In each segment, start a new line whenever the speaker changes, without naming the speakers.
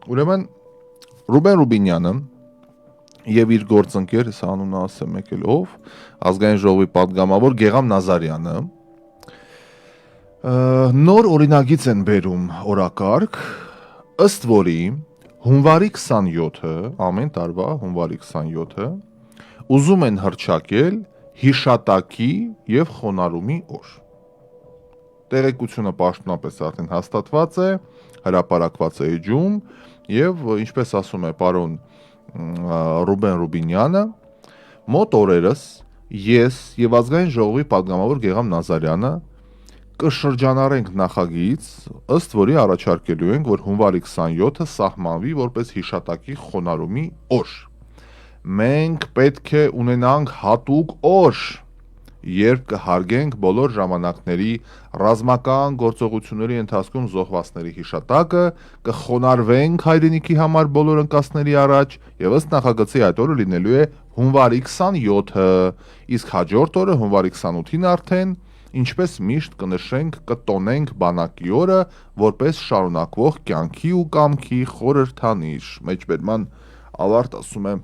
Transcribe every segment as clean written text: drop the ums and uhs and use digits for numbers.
Ուրեմն Ռուբեն Ռուբինյանը եւ իր գործընկեր, հեսա անունը ասեմ եկել ով, ազգային ժողովի պատգամավոր Գեգամ Նազարյանը նոր օրինագիծ են բերում օրակարգ, ըստ որի հունվարի 27-ը, ամեն տարվա հունվարի 27-ը ուզում են հռչակել հիշատակի եւ խոնարհումի օր։ Տեղեկությունը պաշտոնապես արդեն հաստատված է, հրապարակված է էջում եւ ինչպես ասում է պարոն Ռուբեն Ռուբինյանը, մոտ օրերս ես եւ ազգային ժողովի պատգամավոր Գեգամ Նազարյանը կշրջանառենք նախագիծ, ըստ որի առաջարկելու ենք, որ հունվարի 27-ը սահմանվի որպես հիշատակի խոնարհումի օր։ Մենք պետք է ունենանք հատուկ օր, երբ կհարգենք բոլոր ժամանակների ռազմական գործողությունների ընթացքում զոհվածների հիշատակը, կխոնարհվենք հայրենիքի համար բոլոր ընկածների առաջ եւ ըստ նախագծի այդ օրը լինելու է հունվարի 27-ը, իսկ հաջորդ օրը հունվարի 28-ին արդեն ինչպես միշտ կնշենք, կտոնենք բանակի օրը որպես շարունակվող կյանքի ու կամքի խորհրդանիշ։ Մեջբերման ավարտ ասում է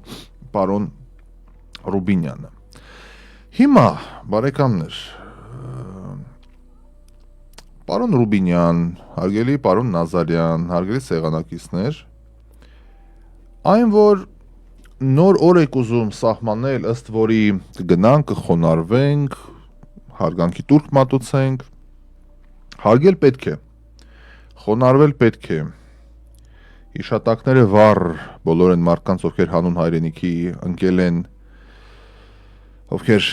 պարոն Ռուբինյանը։ Հիմա, բարեկամներ, պարոն Ռուբինյան, հարգելի պարոն Նազարյան, հարգելի սեղանակիցներ, այն որ նոր օր եք ուզում սահմանել, ըստ որի կգնանք, կխոնարհվենք, հարգանքի տուրք մատուցենք, հարգել պետք է, խոնարհվել պետք է, հիշատակները վառ բոլոր են մարդկանց, ովքեր հանուն հայրենիքի ընկել են, ովքեր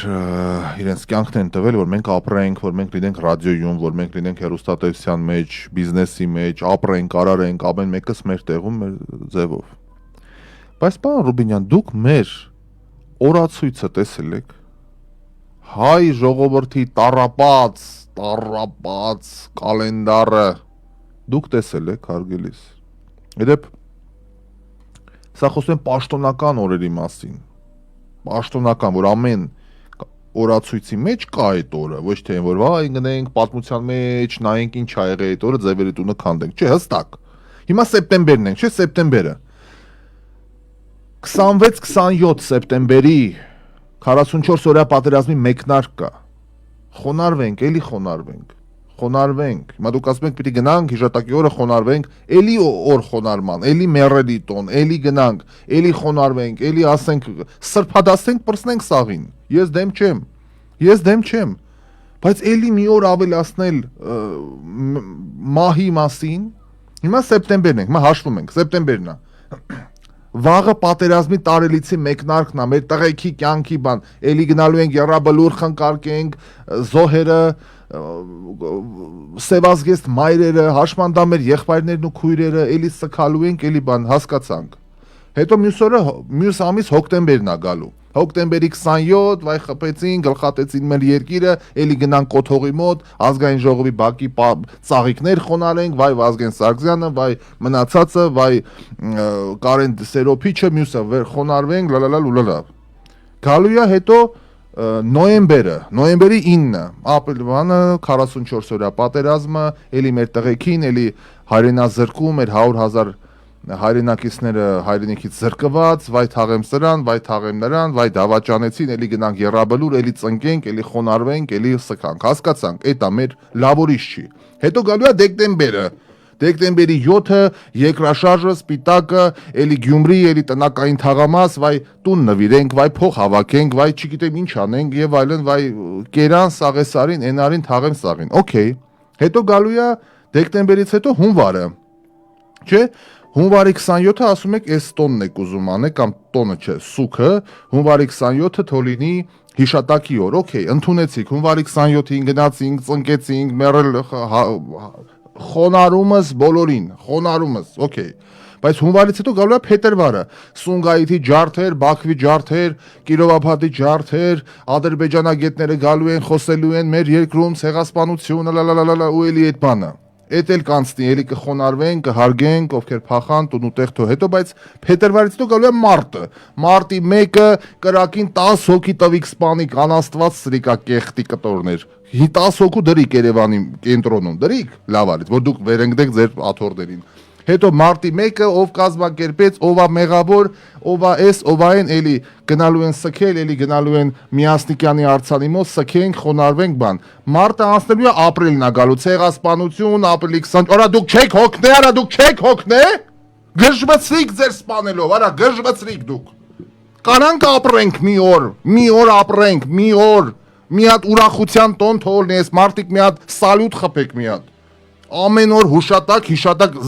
իրենց կյանքն են տվել, որ մենք ապրենք, որ մենք լինենք ռադիոյում, որ մենք լինենք հեռուստատեսության մեջ, բիզնեսի մեջ, ապրենք, արարենք, ամեն մեկս մեր տեղում, մեր ձևով։ Բայց պարոն Ռուբինյան, դուք մեր օրացույցը տեսել եք։ Հայ ժողովրդի տառապած կալենդարը դուք տեսել եք, հարգելիս։ Իդեպ սա խոսում եմ պաշտոնական օրերի մասին, պաշտոնական, որ ամեն օրացույցի մեջ կա այդ օրը, ոչ թե որ վայ գնենք պատմության մեջ, նայենք ինչ ա եղել այդ օրը, ձևերի տունը քանդենք, չէ, հստակ։ Հիմա սեպտեմբերն ենք, չէ, սեպտեմբերը 26-27 սեպտեմբերի 44 օրյա պատերազմի մեկնարկ կա։ Խոնարհվենք, էլի խոնարհվենք։ Խոնարհվենք։ Հիմա դուք ասում եք պիտի գնանք հիշատակի օրը խոնարհվենք, էլի օր խոնարհման, էլի մեռելի տոն, էլի գնանք, էլի խոնարհվենք, էլի ասենք սրբադասենք, պրսնենք սաղին։ Ես դեմ չեմ։ Ես դեմ չեմ։ Բայց էլի մի օր ավելացնել մահի մասին։ Հիմա սեպտեմբերն ենք, հիմա հաշվում ենք, սեպտեմբերն է։ Վաղը պատերազմի տարելիցի մեկնարկն է, մեր տղեկի կյանքի բան, էլի գնալու ենք եռաբլուր խնկարկենք, զոհերը, սևազգեստ մայրերը, հաշմանդամեր եղբայրներն ու քույրերը, էլի սքալու ենք, էլի բան, հասկացանք։ Հետո մյուս ամիս հոկտեմբերն է գալու։ Հոկտեմբերի 27, վայ խփեցին, գլխատեցին մեր երկիրը, էլի գնանք կոթողի մոտ, ազգային ժողովի բակի ծաղիկներ խոնարհենք, վայ Վազգեն Սարգսյանը, վայ մնացածը, վայ Կարեն Սերոփիչը, մյուսը խոնարհվենք, լալալա լուլալա։ Գալու է հետո նոյեմբերի 9-ը, ապրիլվանը 44 օրյա պատերազմը, էլի մեր տղեկին, էլի հայրենազրկում, մեր 100,000 հայրենակիցները հայրենիքից զրկված, վայ թաղեմ սրան, վայ թաղեմ նրան, վայ դավաճանեցին, էլի գնանք եռաբլուր, էլի ծնկենք, էլի խոնարհվենք, էլի սքանք, հասկացանք, էտա մեր լավորիշ չի։ Հետո գալու է դեկտեմբերը, դեկտեմբերի 7-ը, երկրաշարժը, սպիտակը, էլի Գյումրի, էլի տնակային թաղամաս, վայ տուն նվիրենք, վայ փող հավաքենք, վայ չգիտեմ ինչ անենք եւ այլն, վայ Կերան, Սաղեսարին, Էնարին թաղեմ սաղին։ Okay։ Հետո գալու է դեկտեմբերից հետո հունվարը։ Չէ՞։ Հունվարի 27-ը ասում եք էս տոնն եք ուզում անեք, կամ տոնը չէ, սուքը, հունվարի 27-ը թոլինի հիշատակի օր, okay, ընդունեցիք, հունվարի 27-ին գնացինք, ծնկեցինք, մեռել խոնարհումս բոլորին, խոնարհումս, okay։ Բայց հունվարից հետո գալու է փետրվարը, Սումգայիթի ջարդեր, Բաքվի ջարդեր, Կիրովաբադի ջարդեր, ադրբեջանագետները գալու են, խոսելու են մեր երկրում ցեղասպանությունը, լալալալա ու էլի այդ բանը։ Էդ էլ կանցնի, էլի կխոնարհվենք, կհարգենք, ովքեր փախան, տուն ու տեղ թո։ Հետո բայց փետրվարից հետո գալու է մարտը։ Մարտի 1-ը կրակին 10 հոգի տվիք սպանիկ, անաստված սրիկա կեղտի կտորներ։ 10 հոգու դրիկ Երևանի կենտրոնում, դրիկ, լավ արից, որ դուք վերընկնեք ձեր աթոռներին։ հետո մարտի 1-ը ով կազմակերպեց, ով է մեղավոր, ով է էս, ով է այն, էլի գնալու են սքել, էլի գնալու են Միասնիկյանի արձանի մոտ, սքենք, խոնարհվենք բան։ Մարտը անցնելու է ապրիլն է գալու, ցեղասպանություն, ապրիլի 20, արա դուք չեք հոգնե, արա դուք չեք հոգնե։ Գժվեցրիք ձեր սպանելով, արա գժվեցրիք դուք։ Կանանք ապրենք մի օր ապրենք, մի օր։ Մի հատ ուրախության տոն թողնի, այս մարտիկ մի հատ սալյուտ խփեք մի հատ։ Ամեն օր հիշատակ,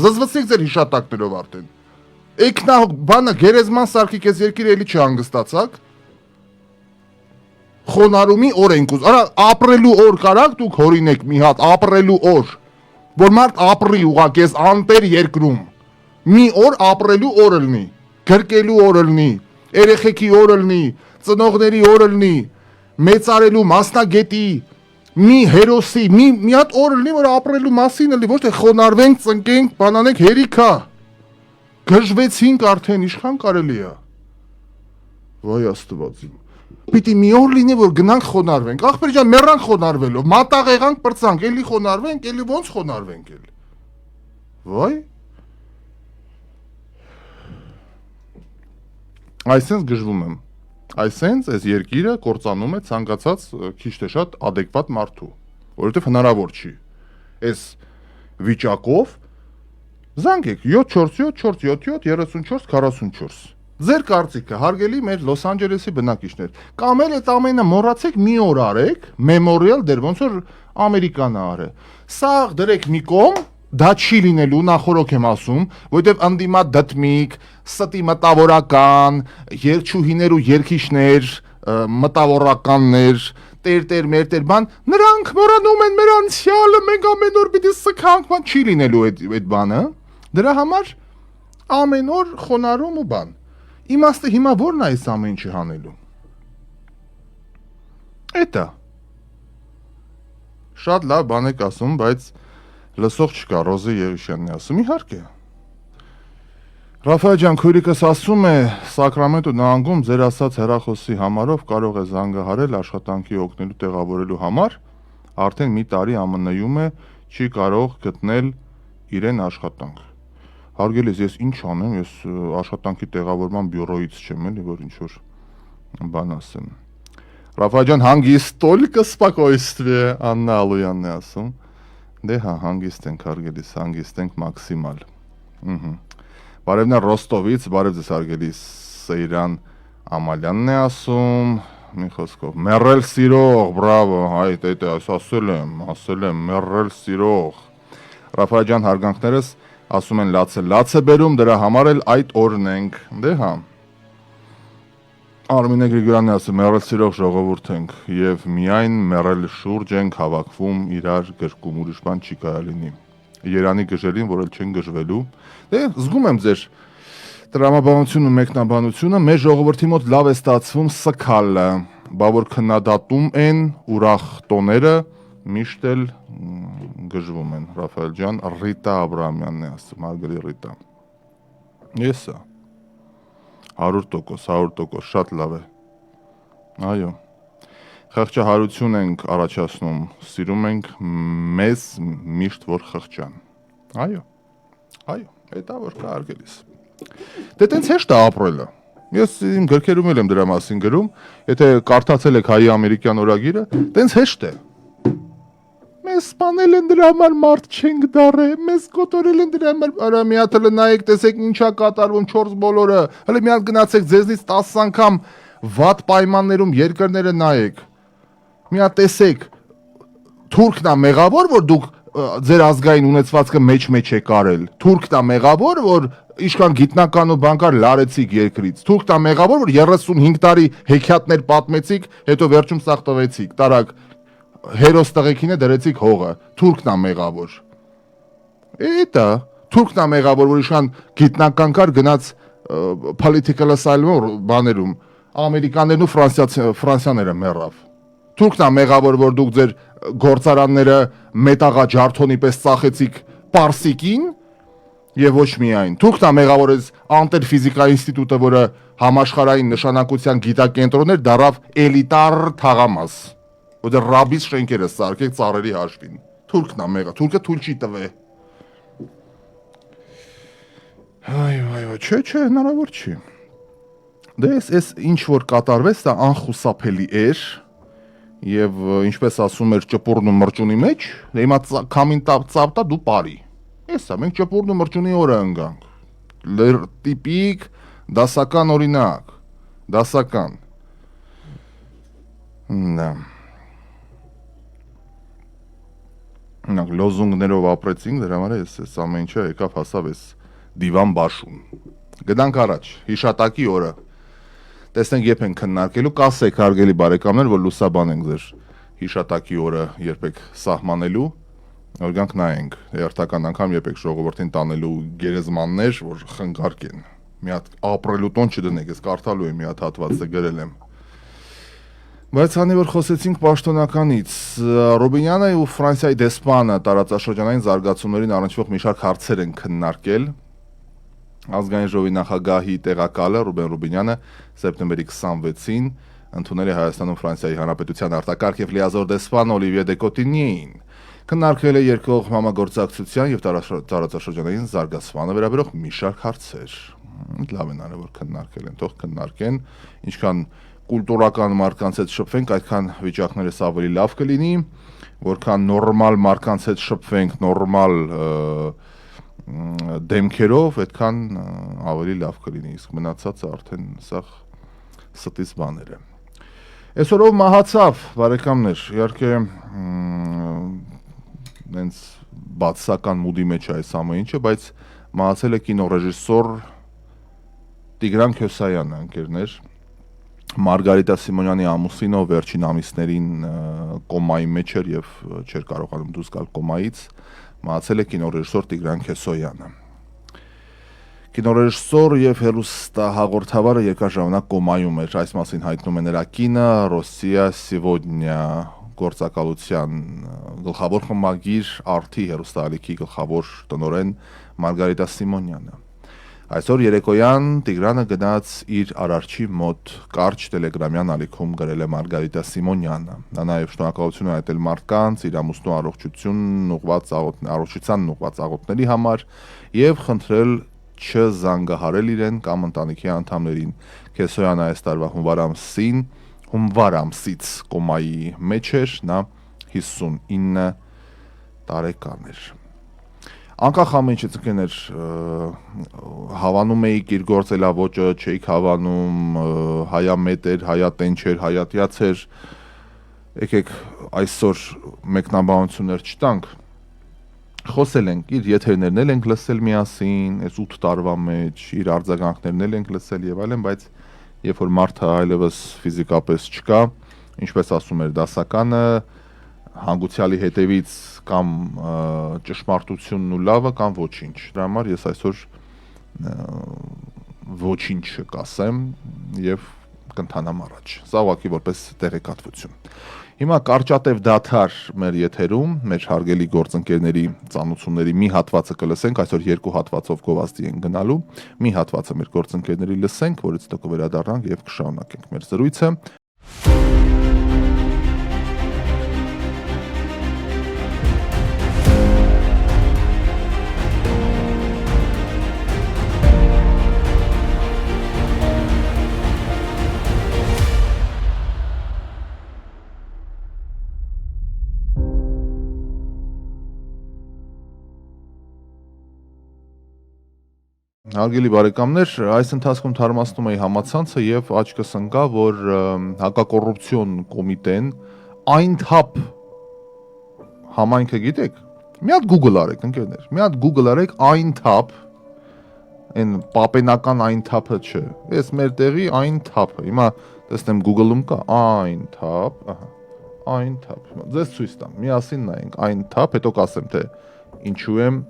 զզվեցիք ձեր հիշատակներով արդեն։ Էքնա բանը գերեզման սարքիկ ես երկիրը էլի չհանգստացաք։ Խոնարհումի օր ենք ուզ։ Արա ապրելու օր կարաք դուք հորինեք մի հատ ապրելու օր։ Որ մարդ ապրի ուղղակի այս անտեր երկրում։ Մի օր ապրելու օր լինի, գրկելու օր լինի, երեխեքի օր լինի, ծնողների օր լինի, մեծարելու մասնագետի, մի հերոսի, մի հատ օր լինի, որ ապրելու մասին լինի, ոչ թե խոնարհվենք, ծնկենք, բանանենք հերիքա։ Գժվեցինք արդեն, ինչքան կարելի է։ Վայ Աստված իմ։ Պիտի մի օր լինի, որ գնանք խոնարհվենք։ Ախպեր ջան, մեռանք խոնարհվելով, մատաղ եղանք, պրծանք, էլի խոնարհվենք, էլի ոնց խոնարհվենք էլ։ Վայ։ Այսինքն գժվում եմ։ Այսինքն այս երկիրը կործանում է ցանկացած քիչ թե շատ adekvat մարդու, որովհետև հնարավոր չի։ Այս վիճակով զանգեք 747-477-34-44։ Ձեր կարծիքը, հարգելի մեր Լոս Անջելեսի բնակիչներ, կամ էլ այդ ամենը մոռացեք մի օր արեք, memorial դեր ոնց որ Ամերիկանը արը։ Սա դրեք մի կողմ, դա չի լինելու, նախորոք եմ ասում, որովհետև անդիմա դդմիկ, ստի մտավորական, երկչուհիներ ու երկիշներ, մտավորականներ, տեր բան, նրանք մոռանում են մեր անցյալը, մենք ամեն օր պիտի սքանք, բան չի լինելու այդ բանը։ Դրա համար ամեն օր խոնարհում ու բան։ Իմաստը հիմա ո՞րն է այս ամեն ինչը հանելու։ Էտա։ Շատ լավ բան եք ասում, բայց լսող չկա, Ռոզե Եղիշյանն է ասում, իհարկե։ Ռաֆայել ջան, քույրիկս ասում է, Սակրամենտո նահանգում ձեր ասած հեռախոսի համարով կարող է զանգահարել աշխատանքի օգնելու տեղավորելու համար, արդեն մի տարի ԱՄՆ-ում է, չի կարող գտնել իրեն աշխատանք։ Հարգելիս, ես ինչ անեմ, ես աշխատանքի տեղավորման բյուրոից չեմ, էլի, որ ինչ-որ բան ասեմ։ Ռաֆայել ջան, հանգիստ, только спокойствие, Աննա Ալոյանն է ասում։ Դե հա, հանգիստ ենք, հարգելիս, հանգիստ ենք մաքսիմալ։ Բարևն է Ռոստովից, բարև ձեզ հարգելի Սեյրան Ամալյանն է ասում, մի խոսքով, մեռել սիրող, բրավո, հայ, տետե, ասել եմ, մեռել սիրող։ Ռաֆայել ջան, հարգանքներս ասում են լաց է բերում, դրա համար էլ այդ օրն ենք, դե հա։ Արմինե Գրիգորյանն է ասում, մեռել սիրող ժողովուրդ ենք և միայն մեռել շուրջ ենք հավաքվում իրար գրկում, ուրիշ բան չի կարա լինի։ Երանի գժելին, որ էլ չեն գժվելու։ Դե զգում եմ ձեր տրամաբանությունը, մեկնաբանությունը, մեր ժողովրդի մոտ լավ է ստացվում սքալը, բա որ քննադատում են ուրախ տոները, միշտ էլ գժվում են, Ռաֆայել ջան, Ռիտա Աբրահամյանն է ասում, հարգելի Ռիտա։ Եսա 100%, շատ լավ է։ Այո։ Խղճահարություն ենք առաջացնում, սիրում ենք մեզ միշտ որ խղճան։ Այո, հետա որ կա արգելիս։ Դե տենց հեշտ է ապրելը։ Ես իմ գրքերում եմ դրա մասին գրում, եթե կարդացել եք հայի ամերիկյան օրագիրը, տենց հեշտ է։ Մեզ սպանել են դրա համար մարդ չենք դարե, մեզ կոտորել են դրա համար, արա մի հատ հլը նայեք, տեսեք ինչա կատարվում 4 բոլորը, հլը մի հատ գնացեք ձեզնից 10 անգամ վատ պայմաններում երկրները նայեք, մի հատ տեսեք, թուրքն է մեղավոր, որ դուք ձեր ազգային ունեցվածքը մեջ եք արել, թուրքն է մեղավոր, որ իշքան գիտնական ու բանկար լարեցիք երկրից, թուրքն է մեղավոր, որ 35 տարի հեքիաթներ պատմեցիք, հետո վերջում սաղ տվեցիք, տարակ հերոս տղեկին է դրեցիք հողը, թուրքն է մեղավոր։ Էտա, թուրքն է մեղավոր, որ իշքան գիտնական կար գնաց political asylum բաներում, ամերիկաներն ու ֆրանսիաները մեռավ։ Թուրքն է մեղավոր, որ դուք ձեր գործարանները մետաղաջարդոնի պես ծախեցիք պարսիկին եւ ոչ միայն։ Թուրքն է մեղավոր այս անտերֆիզիկա ինստիտուտը, որը համաշխարհային նշանակության գիտակենտրոններ դարավ էլիտար թաղամաս։ Որտեղ ռաբիս շենքերը սարքեք ծառերի հաշվին։ Թուրքն է մեղա, թուրքը թույլ չի տվե։ Այո, չէ, հնարավոր չի։ Դե այս ինչ որ կատարվեց, դա անխուսափելի էր եւ ինչպես ասում էր ճպուրն ու մրջունի մեջ, դե հիմա քամին ծավտա դու բարի։ Էսա մենք ճպուրն ու մրջունի օրը ընկանք։ Տիպիկ դասական օրինակ, դասական։ Նա Նրանք լոզունգներով ապրեցինք, դրա համար էս ամեն ինչը եկավ հասավ էս դիվան բաշուն։ Գնանք առաջ, հիշատակի օրը։ Տեսնենք երբ են քննարկելու, կասեք հարգելի բարեկամներ, որ լուսաբան ենք ձեր հիշատակի օրը երբ եք սահմանելու, որ գանք նայենք, հերթական անգամ երբ եք ժողովրդին տանելու գերեզմաններ, որ խնգարկեն։ Մի հատ ապրելու տոն չդնեք, ես կարդալու եմ մի հատ հատվածը գրել եմ։ Բայց հանի որ խոսեցինք պաշտոնականից, Ռուբինյանը ու Ֆրանսիայի դեսպանը տարածաշրջանային զարգացումներին առնչվող մի շարք հարցեր են քննարկել։ Ազգային ժողովի նախագահի տեղակալը Ռուբեն Ռուբինյանը սեպտեմբերի 26-ին ընդունել է Հայաստանում Ֆրանսիայի Հանրապետության արտակարգ եւ լիազոր դեսպան Օլիվիե դե Կոտինյեին։ Քննարկվել է երկկողմ համագործակցության եւ տարածաշրջանային զարգացմանը վերաբերող մի շարք հարցեր։ Լավ են արել որ քննարկել են, թող քննարկեն, ինչքան կուլտուրական մարկանց հետ շփվենք, այդքան վիճակներս ավելի լավ կլինի, որքան նորմալ մարկանց հետ շփվենք, նորմալ դեմքերով, այդքան ավելի լավ կլինի, իսկ մնացածը արդեն սա ստից բաներ է։ Այսօրով մահացավ, բարեկամներ, իհարկե նենց բացական մուդի մեջ է այս ամեն ինչը, բայց մահացել է կինոռեժիսոր Տիգրան Քյոսայանը, ընկերներ, Մարգարիտա Սիմոնյանի ամուսինը վերջին ամիսներին կոմայի մեջ էր եւ չէր կարողանում դուրս գալ կոմայից, մահացել է կինոռեժիսոր Տիգրան Քյոսոյանը։ Կինոռեժիսոր եւ հեռուստահաղորդավարը երկար ժամանակ կոմայում էր, այս մասին հայտնում է նրա կինը Ռոսիա Սիվոդնյա գործակալության գլխավոր խմբագիր Արթի հեռուստաալիքի գլխավոր տնօրեն Մարգարիտա Սիմոնյանը։ Այսօր երեկոյան Տիգրանը գնաց իր արարչի մոտ կարճ տելեգրամյան ալիքում գրել է Մարգարիտա Սիմոնյանը։ Նա նաև շնորհակալություն հայտնել մարդկանց իր ամուսնու առողջությանն ուղղված աղոթների համար եւ խնդրել չզանգահարել իրեն կամ ընտանիքի անդամներին։ Քեսոյանը այս տարվա հունվար ամսից կոմայի մեջ էր, նա 59 տարեկան էր։ Անկախ ամեն ինչից ընկերներ, հավանում էիք իր գործելավոճը, չէիք հավանում, հայամետ էր, հայատենչ էր, հայատյաց էր, եկեք այսօր մեկնաբանություններ չտանք, խոսել ենք, իր եթերներն էլ ենք լսել միասին, այս 8 տարվա մեջ, իր արձագանքներն էլ ենք լսել եւ այլն, բայց երբ որ մարդը այլևս ֆիզիկապես չկա, ինչպես ասում էր դասականը, հանգուցյալի հետևից կամ ճշմարտությունն ու լավը կամ ոչինչ։ Դրա համար ես այսօր ոչինչ կասեմ եւ կընթանամ առաջ։ Սա ուղղակի որպես տեղեկատվություն։ Հիմա կարճատև դադար մեր եթերում, մեր հարգելի գործընկերների ծանոթությունների մի հատվածը կլսենք, այսօր երկու հատվածով գովազդի են գնալու։ Մի հատվածը մեր գործընկերների լսենք, որից հետո կվերադառնանք եւ կշարունակենք մեր զրույցը։ Հարգելի բարեկամներ, այս ընթացքում թարմացնում էի համացանցը եւ աչքս ընկա, որ հակակոռուպցիոն կոմիտեն այնթափ համայնքը գիտեք։ Մի հատ Google արեք, ընկերներ, մի հատ Google արեք այնթափ, այն պապենական այնթափը չէ։ Այս մեր տեղի այնթափը։ Հիմա տեսնեմ Google-ում կա այնթափ, ահա, այնթափ։ Ձեզ ցույց տամ։ Միասին նայենք այնթափ, հետո կասեմ թե ինչու եմ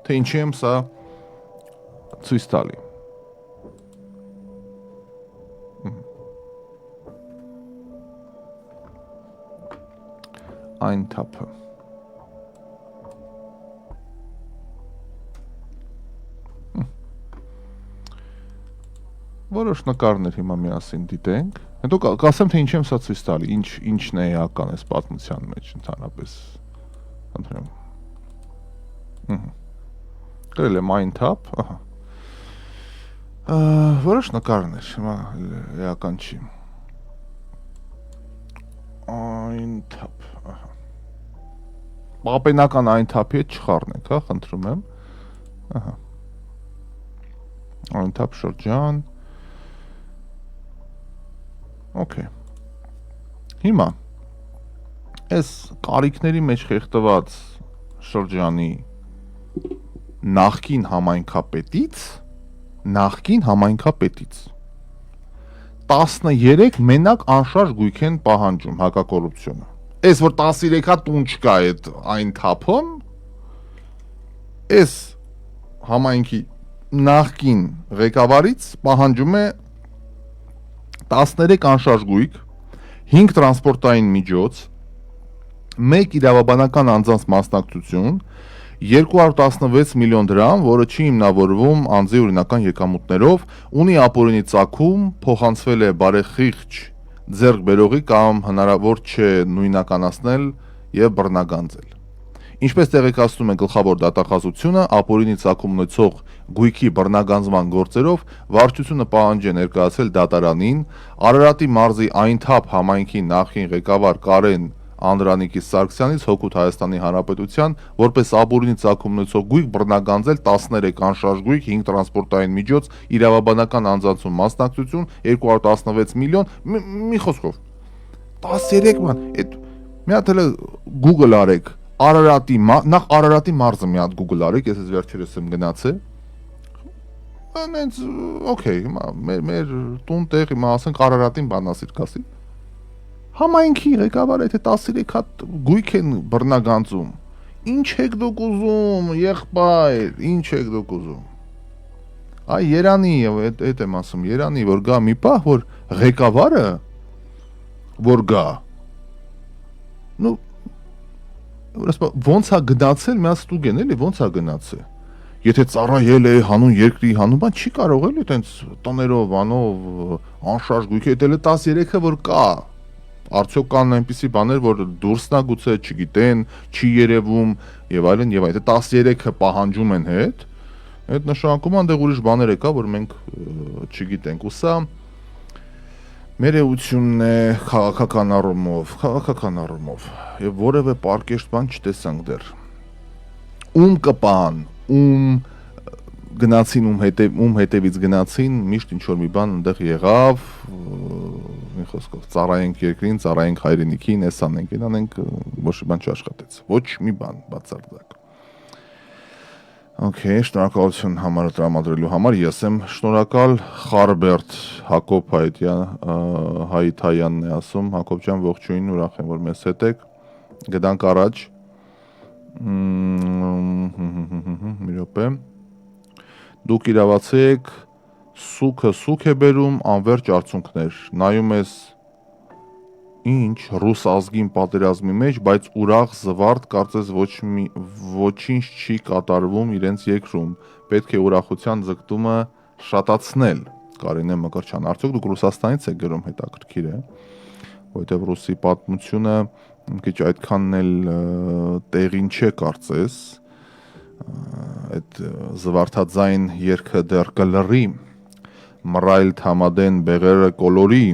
թե ինչի եմ սա ցույց տալի։ Այնթափը։ Որոշ նկարներ հիմա միասին դիտենք, հետո կասեմ թե ինչի եմ սա ցույց տալի, ինչն է էական այս պատմության մեջ ընդհանրապես։ Խնդրեմ։ գրել եմ Այնթափ, ահա։ Որոշ նկարներ, հիմա էական չի։ Այնթափ, ահա։ Պապենական Այնթափի հետ չխառնեք, հա, խնդրում եմ։ Ահա։ Այնթափ շրջան։ Okay։ Հիմա այս կարիքների մեջ խեղդված շրջանի նախկին համայնքապետից 13 մենակ անշարժ գույք են պահանջում հակակոռուպցիոնը։ Այս որ 13-ա տուն չկա այդ Այնթափում, այս համայնքի նախկին ղեկավարից պահանջում է 13 անշարժ գույք, 5 տրանսպորտային միջոց, 1 իրավաբանական անձանց մասնակցություն, 216 միլիոն դրամ, որը չի հիմնավորվում անձի օրինական եկամուտներով, ունի ապօրինի ծագում, փոխանցվել է բարեխիղճ ձեռք բերողի կամ հնարավոր չէ նույնականացնել եւ բռնագանձել։ Ինչպես տեղեկացնում է գլխավոր դատախազությունը, ապօրինի ծագում ունեցող գույքի բռնագանձման գործերով վարչությունը պահանջ է ներկայացրել դատարանին Արարատի մարզի Այնթափ համայնքի նախին ղեկավար Կարեն Անդրանիկի Սարգսյանից հօգուտ Հայաստանի Հանրապետության որպես ապօրինի ծագում ունեցող գույք բռնագանձել 13 անշարժ գույք, 5 տրանսպորտային միջոց, իրավաբանական անձանցում մասնակցություն, 216 միլիոն, մի խոսքով 13 ման, այդ մի հատ էլ Google արեք նախ Արարատի մարզը մի հատ Google արեք, ես վերջերս եմ գնացել։ Անենց օքեյ, հիմա մեր տուն տեղ հիմա ասենք Արարատին բանասիր կասի։ Համայնքի ղեկավարը եթե 13 հատ գույք են բռնագանձում։ Ինչ եք դուք ուզում, եղբայր, ինչ եք դուք ուզում։ Այ Երանի, այդ եմ ասում, Երանի, որ գա մի պահ, որ ղեկավարը որ գա։ Ну ոնց է գնացել, մի հատ ստուգեն էլի, ոնց է գնացել։ Եթե ծառայել է հանուն երկրի հանուն, բան չի կարող էլի այտենց տներով, անով, անշարժ գույք, այդ էլ 13-ը որ կա։ Արդյոք կան այնպիսի բաներ, որ դուրսնա գուցե չգիտեն, չի երևում եւ այլն եւ այդ 13-ը պահանջում են հետ, այդ նշանակում այնտեղ ուրիշ բաներ է կա, որ մենք չգիտենք։ Ու սա մեր էությունն է քաղաքական առումով եւ որևէ պարկեշտ բան չտեսանք դեռ։ Ում կպան, ում գնացին, ում հետևից գնացին, միշտ ինչ որ մի բան այնտեղ եղավ, մի խոսքով ծառայենք երկրին, ծառայենք հայրենիքին, էս անենք, ոչ մի բան չաշխատեց, ոչ մի բան բացարձակ։ Okay, շնորհակալություն համարը տրամադրելու համար, ես եմ շնորհակալ Խարբերտ Հակոբ Հայթայանն է ասում, Հակոբ ջան ողջույն, ուրախ եմ որ մեզ հետ եք, գդանք առաջ, մի րոպե, դուք իրավացեք, սուքը սուք է բերում, անվերջ արդյունքներ, նայում ես ինչ ռուս ազգին պատերազմի մեջ, բայց ուրախ զվարթ կարծես ոչինչ չի կատարվում իրենց երկրում, պետք է ուրախության ձգտումը շատացնել, Կարինե Մկրտչյան, արդյոք դուք Ռուսաստանից եք գրում, հետաքրքիր է, որովհետև ռուսի պատմությունը քիչ այդքանն էլ տեղին չէ կարծես, այդ զվարթաձայն երգը դեռ կլռի, մռայլ թամադեն բեղերը կոլորի,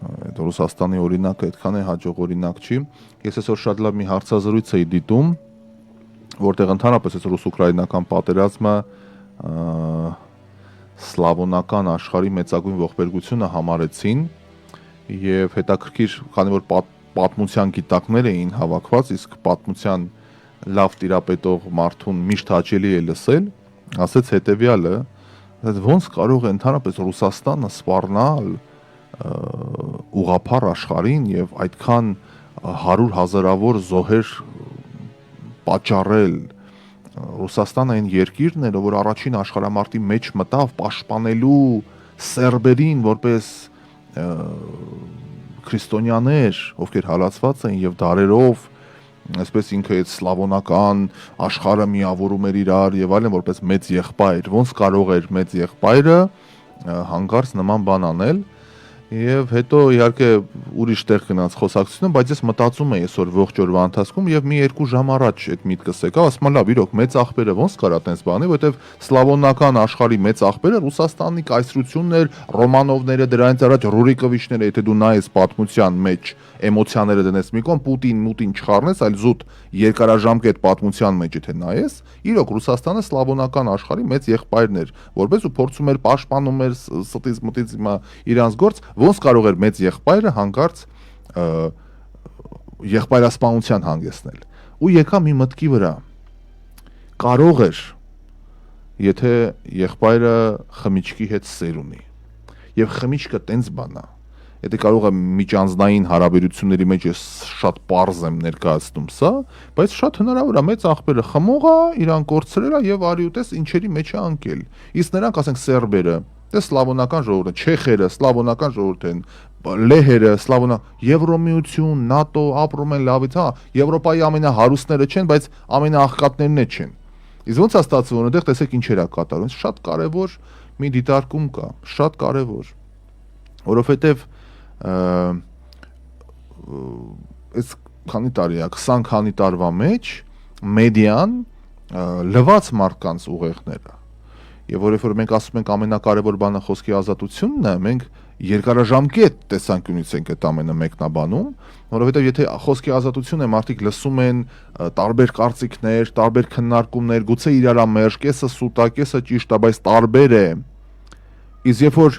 այդ Ռուսաստանի օրինակը այդքան է հաջող օրինակ չի։ Ես այսօր շատ լավ մի հարցազրույց էի դիտում, որտեղ ընդհանրապես այս ռուս-ուկրաինական պատերազմը սլավոնական աշխարհի մեծագույն ողբերգությունը համարեցին եւ հետաքրքիր, քանի որ պատմության գիտակներ էին հավաքված, իսկ պատմության լավ տիրապետող մարդուն միշտ հաճելի է լսել, ասեց հետեւյալը, ոնց կարող է ընդհանրապես Ռուսաստանը սպառնալ ուղափառ աշխարհին եւ այդքան 100,000-ավոր զոհեր պատճառել Ռուսաստանը այն երկիրն էր, որ առաջին աշխարհամարտի մեջ մտավ պաշտպանելու սերբերին որպես քրիստոնյաներ, ովքեր հալածված էին եւ դարերով այսպես ինքը այդ սլավոնական աշխարհը միավորում էր իրար եւ այլն որպես մեծ եղբայր, ոնց կարող էր մեծ եղբայրը հանգարց նման բան անել Եվ հետո իհարկե ուրիշ տեղ գնաց խոսակցությունը, բայց ես մտածում եի այսօր ողջ օրվա ընթացքում եւ մի 2 ժամ առաջ այդ միտքս եկավ, ասում եմ լավ, իրոք մեծ աղբերը ոնց կարա տենց բանի, որովհետեւ սլավոնական աշխարհի մեծ աղբերը Ռուսաստանի կայսրությունն էր, Ռոմանովները, դրանից առաջ Ռուրիկովիչները, եթե դու նայես պատմության մեջ էմոցիաները դնես մի կողմ, Պուտին չխառնես, այլ զուտ երկարաժամկետ պատմության մեջ եթե նայես, իրոք Ռուսաստանը սլավոնական աշխարհի մեծ եղբայրն էր, որպես ու փորձում էր պաշտպանում էր ստից մտից հիմա իրանց գործ, ոնց կարող էր մեծ եղբայրը հանկարծ եղբայրասպանության հանգեցնել։ Ու եկա մի մտքի վրա։ Կարող էր, եթե եղբայրը խմիչքի հետ սեր ունի։ Եվ խմիչքը տենց բան է։ Եթե կարող է միջանձնային հարաբերությունների մեջ ես շատ պարզ եմ ներկայացնում սա, բայց շատ հնարավոր է մեծ աղբերը խմող է, իրան կորցրել է եւ արի ուտես ինչերի մեջ է անկել։ Իսկ նրանք, ասենք սերբերը, դե սլավոնական ժողովուրդ են, չեխերը սլավոնական ժողովուրդ են, լեհերը Եվրոմիություն, ՆԱՏՕ ապրում են լավից, հա, Եվրոպայի ամենահարուստները չեն, բայց ամենաաղքատներն չեն։ Իսկ ոնց է ստացվում, որ այնտեղ տեսեք ինչեր է կատարում, շատ կարևոր մի դիտարկում կա, շատ կարևոր, որովհետեւ այս քանի տարի է, 20 քանի տարվա մեջ մեդիան լվաց մարդկանց ուղեղները։ Եվ որովհետեւ մենք ասում ենք ամենակարևոր բանը խոսքի ազատությունն է, մենք երկարաժամկետ տեսանկյունից ենք այդ ամենը մեկնաբանում, որովհետեւ եթե խոսքի ազատություն է, մարդիկ լսում են տարբեր կարծիքներ, տարբեր քննարկումներ, գուցե իրար ամերժ, կեսը սուտ է, կեսը ճիշտ է, բայց տարբեր է։ Իսկ երբ որ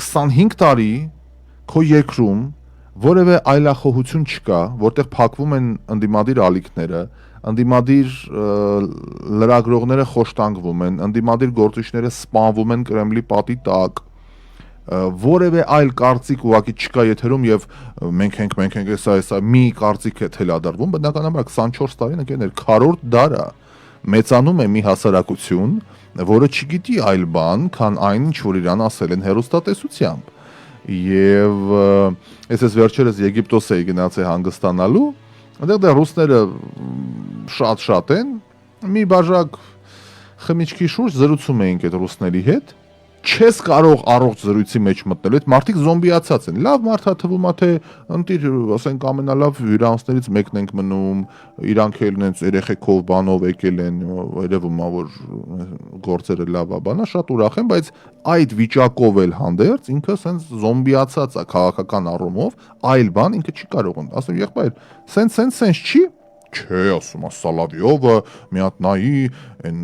25 տարի քո երկրում որևէ այլախոհություն չկա, որտեղ փակվում են ընդդիմադիր ալիքները, ընդդիմադիր լրագրողները խոշտանգվում են, ընդդիմադիր գործիչները սպանվում են Կրեմլի պատի տակ, որևէ այլ կարծիք ուղղակի չկա եթերում եւ մենք ենք էսա մի կարծիք է թելադրվում, բնականաբար 24 տարին ընկերներ քառորդ դարը մեծանում է մի հասարակություն, որը չգիտի այլ բան, քան այն, ինչ որ իրան ասել են հերոստատեսությամբ։ Եվ ես վերջերս Եգիպտոս էի գնացել հանգստանալու, այնտեղ դե ռուսները շատ են, մի բաժակ խմիչքի շուրջ զրուցում էինք այդ ռուսների հետ, չես կարող առողջ զրույցի մեջ մտնել, այդ մարդիկ զոմբիացած են, լավ մարդա թվում է թե ընտիր, ասենք ամենալավ հյուրանոցներից մեկն ենք մնում, իրանք էլ նենց երեխեքով բանով եկել են, երևում է որ գործերը լավ է բանա, շատ ուրախ եմ, բայց այդ վիճակով էլ հանդերձ ինքը սենց զոմբիացած է քաղաքական առումով, այլ բան ինքը չի կարող, ասում եղբայր, սենց չի, չէ, ասում է Սալավիովը մի հատ նայի այն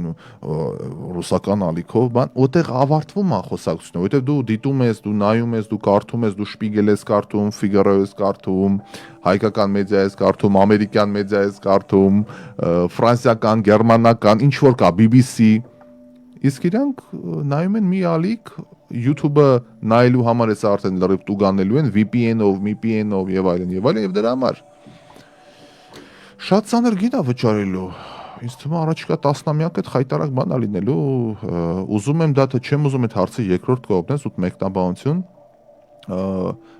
ռուսական ալիքով բան, որտեղ ավարտվում է խոսակցությունը, որտեղ դու դիտում ես, դու նայում ես, դու կարդում ես, դու Շպիգել ես կարդում, Ֆիգարո ես կարդում, հայկական մեդիա ես կարդում, ամերիկյան մեդիա ես կարդում, ֆրանսիական, գերմանական, ինչ որ կա, BBC, իսկ իրանք նայում են մի ալիք, YouTube-ը նայելու համար էս արդեն լրիվ տուգանելու են VPN-ով եւ այլն, եւ դրա համար շատ ծանր գին է վճարելու, ինձ թվում է առաջիկա տասնամյակ այդ խայտարակ բան է լինելու, ուզում եմ դա թե չեմ ուզում այդ հարցի երկրորդ կողմն է, մեկնաբանություն,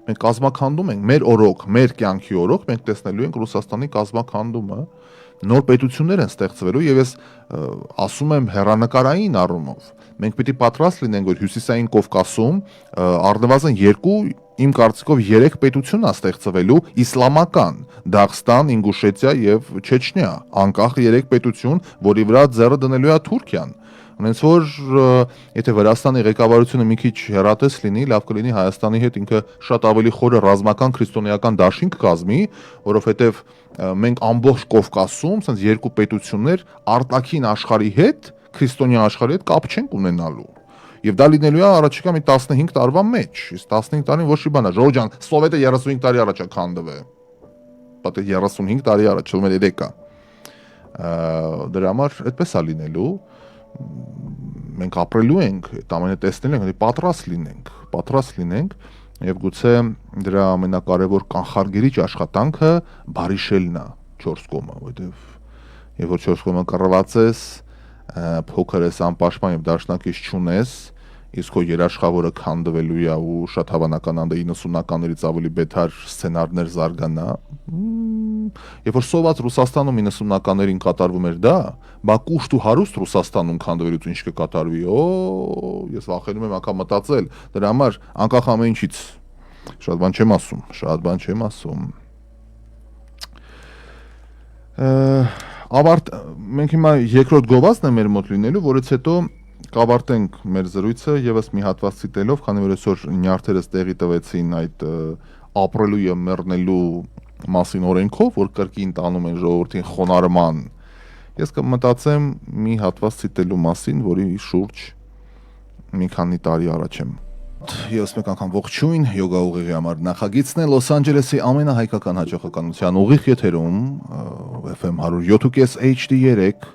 մենք կազմաքանդում ենք, մեր օրոք, մեր կյանքի օրոք մենք տեսնելու ենք Ռուսաստանի կազմաքանդումը, նոր պետություններ են ստեղծվելու եւ ես ասում եմ հեռանկարային առումով, մենք պիտի պատրաստ լինենք, որ Հյուսիսային Կովկասում առնվազն 2 իմ կարծիքով 3 պետություն է ստեղծվելու իսլամական, Դաղստան, Ինգուշետիա եւ Չեչնիա, անկախ 3 պետություն, որի վրա ձեռը դնելու է Թուրքիան։ Հենց որ եթե Վրաստանի ղեկավարությունը մի քիչ հեռատես լինի, լավ կլինի Հայաստանի հետ ինքը շատ ավելի խորը ռազմական քրիստոնեական դաշինք կազմի, որովհետեւ մենք ամբողջ Կովկասում, ասենց 2 պետություններ արտաքին աշխարհի հետ, քրիստոնյա աշխարհի հետ կապ չենք ունենալու։ Եվ դա լինելու է առաջիկա մի 15 տարվա մեջ, իսկ 15 տարին ոչ մի բան է, Ժողովուրդ ջան, Սովետը 35 տարի առաջ է քանդվել։ Պատե 35 տարի առաջ, ում էլ 3 է։ Դրա համար այդպես է լինելու։ Մենք ապրելու ենք, այդ ամենը տեսնելու ենք, պատրաստ լինենք եւ գուցե դրա ամենակարևոր կանխարգելիչ աշխատանքը բարիշելն է 4 կողմը, որովհետեւ երբ որ 4 կողմը կռվածես, փոքր ես անպաշտպան եւ դաշնակից չունես, իսկ քո երաշխավորը քանդվելու է ու շատ հավանական է 90-ականներից ավելի բետար սցենարներ զարգանա։ Երբ որ սոված Ռուսաստանում 90-ականներին կատարվում էր դա, բա կուշտ ու հարուստ Ռուսաստանում քանդվելուց ինչ կկատարվի, ես վախենում եմ անգամ մտածել, դրա համար անկախ ամեն ինչից Շատ բան չեմ ասում։ Մենք հիմա երկրորդ գովազդն է մեր մոտ լինելու, որից հետո կավարտենք մեր զրույցը եւս մի հատված ցիտելով, քանի որ այսօր նյարդերս տեղի տվեցին այդ ապրելու եւ մեռնելու մասին օրենքով, որ կրկին տանում են ժողովրդին խոնարհման։ Ես կմտածեմ մի հատված ցիտելու մասին, որի շուրջ մի քանի տարի առաջ եմ։ Ես մեկ անգամ ողջույն, յոգա ուղիղի համար նախագիծն է Լոս Անջելեսի ամենահայկական հաջողականության ուղիղ եթերում FM 107.5 HD3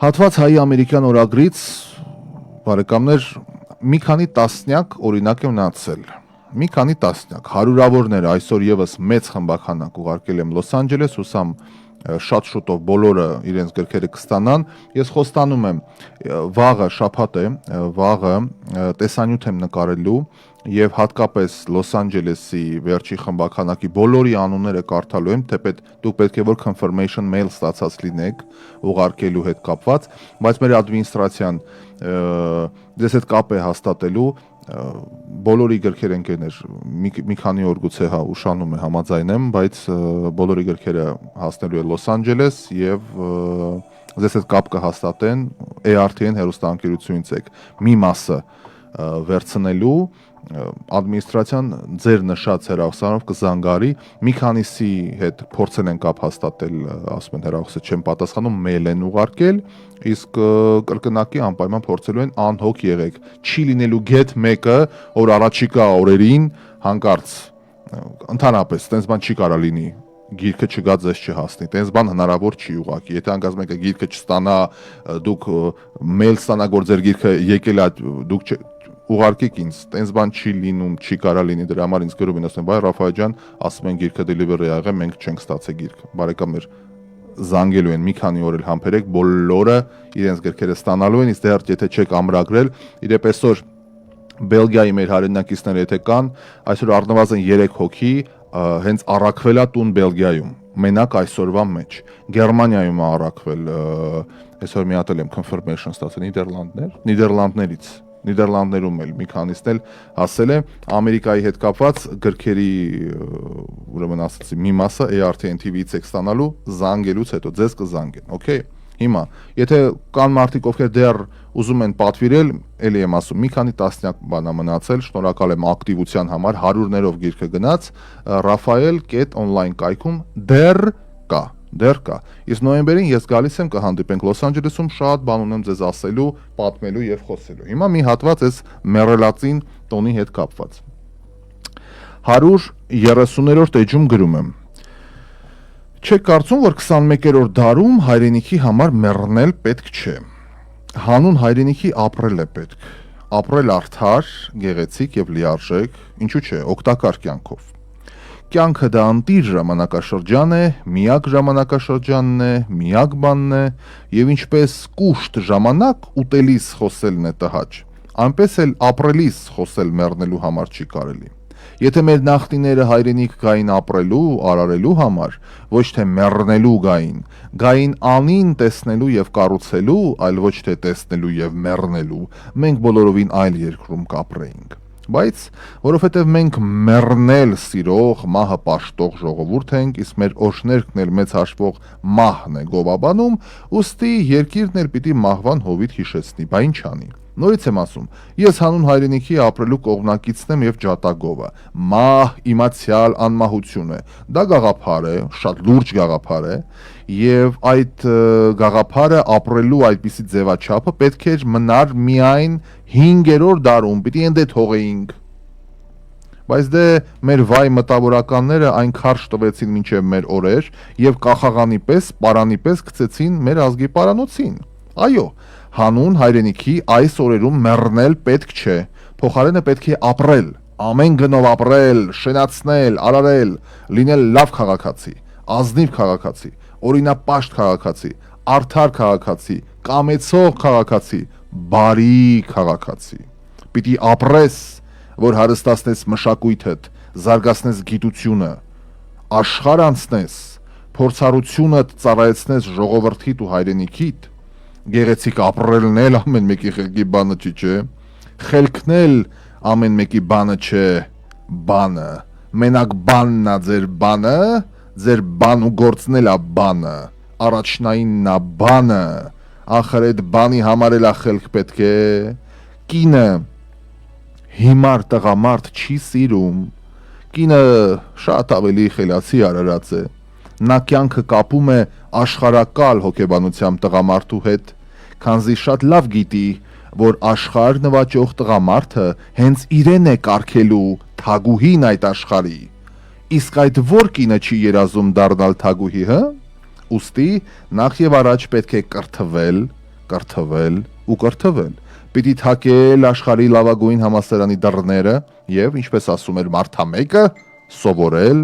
հատված հայի ամերիկյան օրագրից բարեկամներ մի քանի տասնյակ օրինակ եմ նացել։ Մի քանի տասնյակ հարյուրավորներ այսօր եւս մեծ խմբականակ ուղարկել եմ Լոս Անջելես, հուսամ շատ շուտով բոլորը իրենց գրքերը կստանան։ Ես խոստանում եմ վաղը շաբաթ է, վաղը տեսանյութ եմ նկարելու եւ հատկապես Լոս Անջելեսի վերջի խմբականակի բոլորի անունները կարդալու եմ, թեպետ դուք պետք է որ confirmation mail ստացած լինեք ուղարկելու հետ կապված, բայց մեր ադմինիստրացիան ձեզ հետ կապ է հաստատելու բոլորի գրքերը ընկերներ մի քանի օր գուցե ուշանում է համաձայնեմ, բայց բոլորի գրքերը հասնելու է Լոս Անջելես եւ ձեզ հետ կապ կհաստատեն ARTN հեռուստաընկերությունից եք մի մասը վերցնելու ադմինիստրացիան ձեր նշած հեռախոսանով կզանգարի մի քանիսի հետ փորձել են կապ հաստատել, ասում են հեռախոսը չեն պատասխանում, մեյլ են ուղարկել, իսկ կրկնակի անպայման փորձելու են անհոգ եղեք։ Չի լինելու գետ մեկը, որ առաջիկա օրերին հանկարծ ընդհանրապես տենց բան չի կարա լինի։ Գիրքը չգա ձեզ չհասնի, տենց բան հնարավոր չի ուղղակի։ Եթե անկած մեկը գիրքը չստանա, դուք մեյլ ստանաք, որ ձեր գիրքը եկել է, դուք ուղարկեք ինձ, տենց բան չի լինում, չի կարա լինի, դրա համար ինձ գրում են, ասում են, բայ Ռաֆայել ջան, ասում են գիրքը delivery եղել, մենք չենք ստացել գիրքը։ Բարեկամներ, զանգելու են մի քանի օր էլ համբերեք, բոլորը իրենց գրքերը ստանալու են, իսկ դեռ եթե չեք ամրագրել, իրեւ այսօր Բելգիայի մեր հայրենակիցները եթե կան, այսօր առնվազն 3 հոգի հենց առաքվելա տուն Բելգիայում, մենակ այսօրվա մեջ։ Գերմանիայում է առաքվել, այսօր մի հատ եմ confirmation ստացել Նիդերլանդներում էլ մի քանիսն էլ հասել է Ամերիկայի հետ կապված գրքերի ուրեմն ասացի մի մասը ARTN TV-ից եք ստանալու զանգելուց հետո ձեզ կզանգեն, օքեյ։ Հիմա եթե կան մարդիկ ովքեր դեռ ուզում են պատվիրել, էլի եմ ասում, մի քանի տասնյակ բան է մնացել, շնորհակալ եմ ակտիվության համար, հարյուրներով գիրքը գնաց, Rafael.online կայքում դեռ կա։ Իսկ նոյեմբերին ես գալիս եմ կհանդիպենք Լոս Անջելեսում, շատ բան ունեմ ձեզ ասելու, պատմելու եւ խոսելու։ Հիմա մի հատված էս մեռելածին տոնի հետ կապված։ 130-րդ էջում գրում եմ. Չեք կարծում, որ 21-րդ դարում հայրենիքի համար մեռնել պետք չէ։ Հանուն հայրենիքի ապրել է պետք։ Ապրել արդար, գեղեցիկ եւ լիարժեք, ինչու՞ չէ, օգտակար կյանքով։ Կյանքը դա անտիր ժամանակաշրջան է, միակ ժամանակաշրջանն է, միակ բանն է, եւ ինչպես կուշտ ժամանակ ուտելիս խոսելն է տհաճ, այնպես էլ ապրելիս խոսել մեռնելու համար չի կարելի։ Եթե մեր նախնիները հայրենիք գային ապրելու, արարելու համար, ոչ թե մեռնելու գային անին տեսնելու եւ կառուցելու, այլ ոչ թե տեսնելու եւ մեռնելու, մենք բոլորովին այլ երկրում կապրեինք։ Բայց որովհետև մենք մեռնել սիրող, մահը պաշտող ժողովուրդ ենք, իսկ մեր օրհներկն էլ մեծ հաշվող մահն է գովաբանում, ուստի երկիրն էլ պիտի մահվան հովիտ հիշեցնի, բա ինչ անի։ Նորից եմ ասում, ես հանուն հայրենիքի ապրելու կողմնակիցն եմ եւ ջատագովը։ Մահ իմացյալ անմահություն է։ Դա գաղափար է, շատ լուրջ գաղափար է, եւ այդ գաղափարը ապրելու այդպիսի ձևաչափը պետք է մնար միայն 5-րդ դարում, պիտի ընդե թողեինք։ Բայց դե մեր վայ մտավորականները այն քարշ տվեցին մինչև մեր օրեր եւ կախաղանի պես, պարանի պես գցեցին մեր ազգի պարանոցին։ Այո, հանուն հայրենիքի այս օրերում մեռնել պետք չէ, փոխարենը պետք է ապրել, ամեն գնով ապրել, շենացնել, արարել, լինել լավ քաղաքացի, ազնիվ քաղաքացի, օրինապաշտ քաղաքացի, արդար քաղաքացի, կամեցող քաղաքացի, բարի քաղաքացի։ Պիտի ապրես, որ հարստացնես մշակույթդ, զարգացնես գիտությունը, աշխարհ անցնես, փորձառությունդ ծառայեցնես ժողովրդիդ ու հայրենիքիդ, գեղեցիկ ապրելն էլ ամեն մեկի խելքի բանը չի, չէ։ Խելքն էլ ամեն մեկի բանը չէ։ բանը, մենակ բանն է ձեր բանը, ձեր բան ու գործն էլ է բանը, առաջնայինն է բանը, ախր այդ բանի համար էլ խելք պետք է, կինը հիմար տղամարդ չի սիրում, կինը շատ ավելի խելացի արարած է, նա կյանքը կապում է աշխարհակալ հոգեբանությամբ տղամարդու հետ, քանզի շատ լավ գիտի, որ աշխարհ նվաճող տղամարդը հենց իրեն է կարգելու թագուհին այդ աշխարհի, իսկ այդ որ կինը չի երազում դառնալ թագուհի, հա? Ուստի նախ եւ առաջ պետք է կրթվել ու կրթվել, պիտի թակել աշխարհի լավագույն համալսարանի դռները եւ, ինչպես ասում էր մարդամեկը, սովորել,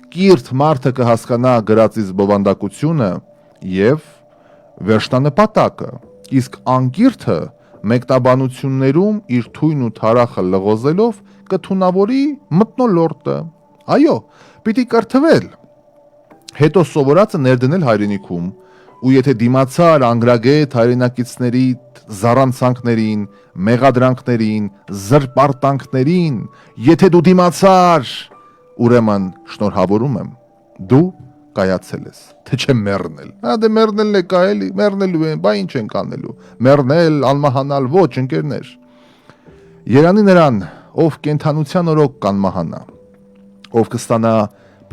կիրթ մարդը կհասկանա գրածից բովանդակությունը եւ վերջնանպատակը, իսկ անկիրթը մեկնաբանություններում իր թույն ու թարախը լղոզելով կթունավորի մթնոլորտը, այո, պիտի կրթվել, հետո սովորածը ներդնել հայրենիքում, ու եթե դիմացար անգրագետ հայրենակիցների զառանցանքներին, մեղադրանքներին, զրպարտանքներին, եթե դու դիմացար, ուրեմն շնորհավորում եմ, դու կայացել ես, թե չէ մեռնել, դե մեռնելն է կայելի, մեռնելու են, բա ինչ ենք անելու, մեռնել, անմահանալ, ոչ ընկերներ, երանի նրան, ով կենթանության օրոք կանմահանա, ով կստանա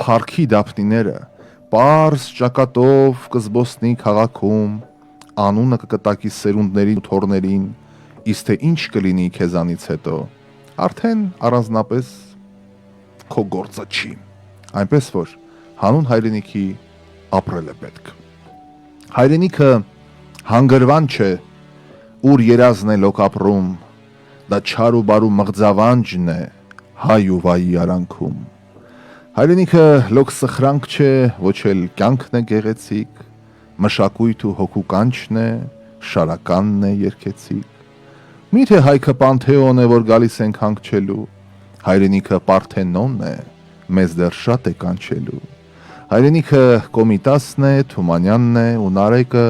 փառքի դափնիները, պարզ ճակատով կզբոսնի քաղաքում, անունը կկտակի սերունդներին ու թորներին, իսկ թե ինչ կլինի քեզանից հետո, արդեն առանձնապես քո գործը չի, այնպես որ հանուն հայրենիքի ապրել է պետք, հայրենիքը հանգրվան չէ, ուր երազն է լոկ ապրում, դա չար ու բարու մղձավանջն է հայ ու վայի արանքում, հայրենիքը լոկ սխրանք չէ, ոչ էլ կյանքն է գեղեցիկ, մշակույթ ու հոգու կանչն է, շարականն է երգեցիկ, միթե հայքը Պանթեոն է, որ գալիս ենք հանգչելու, հայրենիքը Պարթենոն է, մեզ դեռ շատ է կանչելու, հայրենիքը Կոմիտասն է, Թումանյանն է ու Նարեկը,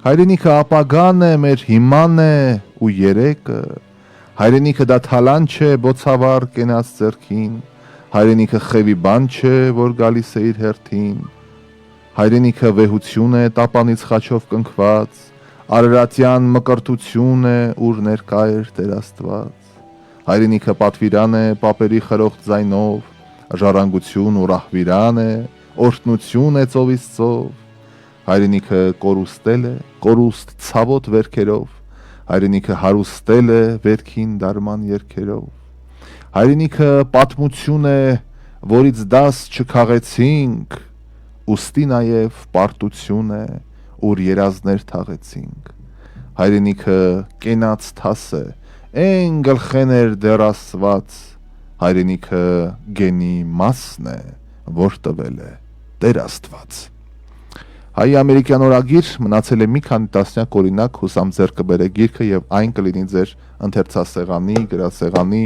հայրենիքը ապագան է, մեր հիման է ու երեկը, հայրենիքը դա թալան չէ, բոցավառ կենաց ձեռքին, հայրենիքը խևի բան չէ, որ գալիս է իր հերթին, հայրենիքը վեհություն է տապանից խաչով կնքված, արարատյան մկրտություն է, ուր ներկա էր Տեր Աստված, հայրենիքը պատվիրան է պապերի խրոխտ ձայնով, ժառանգություն ու ռահվիրան է, օրհնություն է ծովից ծով, հայրենիքը կորուստել է, կորուստ ցավոտ վերքերով, հայրենիքը հարուստել է վերքին դարման երգերով, հայրենիքը պատմություն է, որից դաս չքաղեցինք, ուստի նաև պարտություն է, ուր երազներ թաղեցինք, հայրենիքը կենաց թաս է, են գլխեն էր դեռ ասված, հայրենիքը գենի մասն է, որ տվել է Տեր Աստված։ Հայ ամերիկյան օրագիր մնացել է մի քանի տասնյակ օրինակ, հուսամ ձեռք կբերե գիրքը եւ այն կլինի ձեր ընթերցասեղանի, գրասեղանի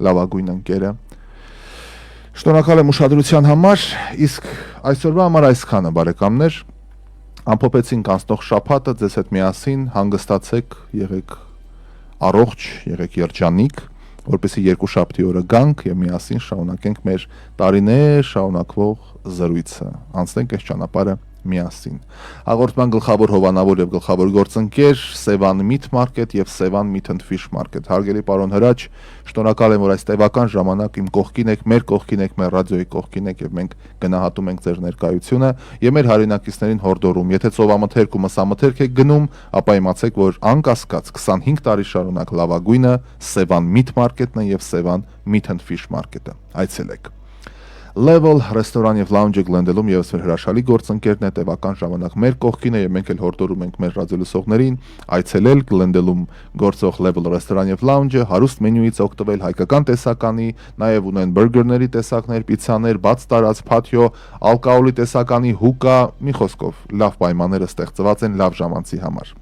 լավագույն ընկերը։ Շնորհակալ եմ ուշադրության համար, իսկ այսօրվա համար այսքանը բարեկամներ, ամփոփեցինք անցնող շաբաթը, ձեզ հետ միասին հանգստացեք, եղեք առողջ, եղեք երջանիկ, որպեսզի երկու շաբթի օրը գանք եւ միասին շարունակենք մեր տարիներ շարունակվող զրույցը, անցնենք այս ճանապարհը միասին։ Հաղորդման գլխավոր հովանավոր եւ գլխավոր գործընկեր Սևան Meat Market եւ Սևան Meat and Fish Market։ Հարգելի պարոն Հրաչ, շնորհակալ եմ, որ այս տևական ժամանակ իմ կողքին եք, մեր կողքին եք, մեր ռադիոյի կողքին եք եւ մենք գնահատում ենք ձեր ներկայությունը եւ մեր հայրենակիցներին հորդորում։ Եթե ծովամթերք ու մսամթերք եք գնում, ապա իմացեք, որ անկասկած 25 տարի շարունակ լավագույնը Սևան Meat Market-ն է եւ Սևան Meat and Fish Market-ը։ Այցելեք։ Level ռեստորան եւ lounge-ը Glendale-ում եւս մեր հրաշալի գործընկերն է, տևական ժամանակ մեր կողքին է եւ մենք էլ հորդորում ենք մեր ռադիոլսողներին այցելել Glendale-ում գործող Level ռեստորան եւ lounge-ը, հարուստ մենյուից օգտվել, հայկական տեսականի, նաեւ ունեն բուրգերների տեսակներ, պիցցաներ, բաց տարած փաթիո, ալկոհոլի տեսականի, հուկա, մի խոսքով, լավ պայմանները ստեղծված են լավ ժամանցի համար։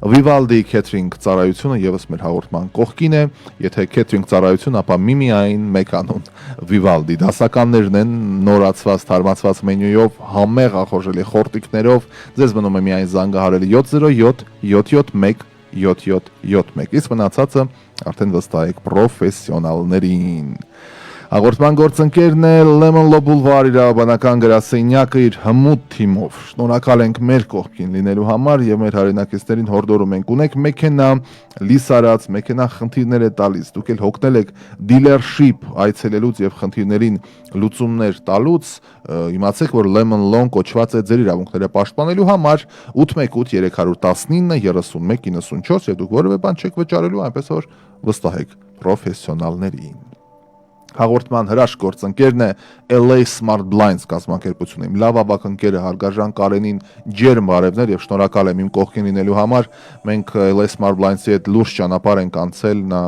Vivaldi Catering ծառայությունը եւս մեր հաղորդման կողքին է, եթե catering ծառայություն, ապա միմիայն մեկ անուն Vivaldi դասականներն են նորացված, թարմացված մենյուով, համեղ ախորժելի խորտիկներով, ձեզ մնում է միայն զանգահարել 707 771 7771, իսկ մնացածը արդեն վստահեք պրոֆեսիոնալներին։ Հաղորդման գործընկերն է Lemon Law Boulevard իրավաբանական գրասենյակը իր հմուտ թիմով։ Շնորհակալ ենք մեր կողքին լինելու համար եւ մեր հայրենակիցներին հորդորում ենք ունեք մեքենա լիսարած, մեքենա խնդիրներ է տալիս, դուք էլ հոգնել եք dealership այցելելուց եւ խնդիրներին լուծումներ տալուց, իմացեք, որ Lemon Law-ն կոչված է ձեր իրավունքները պաշտպանելու համար 818 319 31 94 եւ դուք որևէ բան չեք վճարելու, այնպես որ վստահեք պրոֆեսիոնալներին։ Հաղորդման հրաշք գործընկերն է LA Smart Blinds կազմակերպությունը։ Իմ լավ ավակ ընկերը Հարգարժան Կարենին ջերմ բարևներ եւ շնորհակալ եմ իմ կողքին լինելու համար։ Մենք LA Smart Blinds-ի հետ լուրջ ճանապարհ ենք անցել, նա